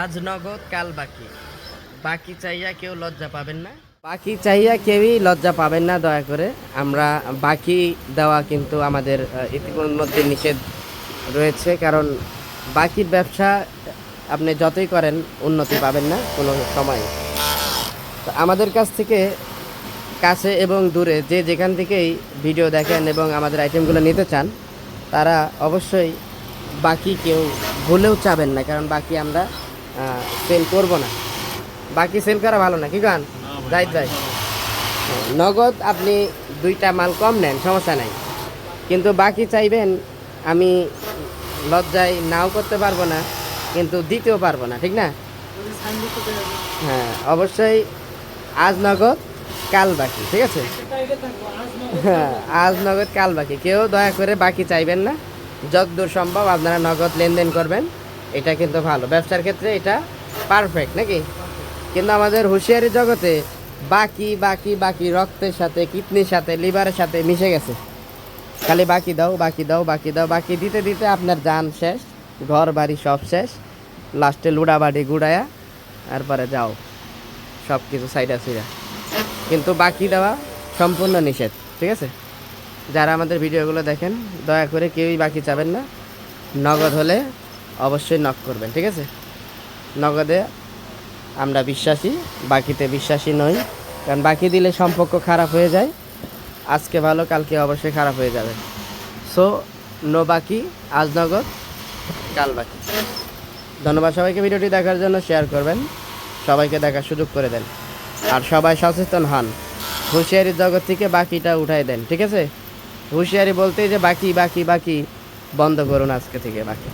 আজ নগদ কাল বাকি, বাকি চাইয়া কেউ লজ্জা পাবেন না, বাকি চাইয়া কেউই লজ্জা পাবেন না দয়া করে। আমরা বাকি দেওয়া কিন্তু আমাদের ইতিমধ্যে নিষেধ রয়েছে, কারণ বাকির ব্যবসা আপনি যতই করেন উন্নতি পাবেন না কোনো সময়। তো আমাদের কাছ থেকে কাছে এবং দূরে যে যেখান থেকেই ভিডিও দেখেন এবং আমাদের আইটেমগুলো নিতে চান, তারা অবশ্যই বাকি কেউ ভুলেও চাবেন না, কারণ বাকি আমরা সেল করব না। বাকি সেল করা ভালো না, কি গান রাইট রাইট। নগদ আপনি 2টা মাল কম নেন, সমস্যা নাই, কিন্তু বাকি চাইবেন আমি লজ্জায় নাও করতে পারবো না, কিন্তু দিতেও পারবো না, ঠিক না? হ্যাঁ অবশ্যই আজ নগদ কাল বাকি, ঠিক আছে? হ্যাঁ আজ নগদ কাল বাকি, কেউ দয়া করে বাকি চাইবেন না। যতদূর সম্ভব আপনারা নগদ লেনদেন করবেন, এটা কিন্তু ভালো ব্যবসার ক্ষেত্রে, এটা পারফেক্ট নাকি? কিন্তু আমাদের হুঁশিয়ারি জগতে বাকি বাকি বাকি রক্তের সাথে, কিডনির সাথে, লিভারের সাথে মিশে গেছে। খালি বাকি দাও বাকি দাও বাকি দাও, বাকি দিতে দিতে আপনার জান শেষ, ঘর বাড়ি সব শেষ, লাস্টে লুডা বাড়ি গুড়ায়া তারপরে যাও সব কিছু সাইডা সিডা। কিন্তু বাকি দেওয়া সম্পূর্ণ নিষেধ, ঠিক আছে? যারা আমাদের ভিডিওগুলো দেখেন দয়া করে কেউই বাকি চাবেন না। নগদ হলে অবশ্যই নক করবেন, ঠিক আছে? নগদে আমরা বিশ্বাসী, বাকিতে বিশ্বাসী নই, কারণ বাকি দিলে সম্পর্ক খারাপ হয়ে যায়। আজকে ভালো, কালকে অবশ্যই খারাপ হয়ে যাবে। সো নো বাকি, আজ নগদ কাল বাকি। ধন্যবাদ সবাইকে ভিডিওটি দেখার জন্য, শেয়ার করবেন, সবাইকে দেখার সুযোগ করে দেন, আর সবাই সচেতন হন। হুঁশিয়ারির জগৎ থেকে বাকিটা উঠাই দেন, ঠিক আছে? হুঁশিয়ারি বলতেই যে বাকি বাকি বাকি বন্ধ করুন আজকে থেকে বাকি।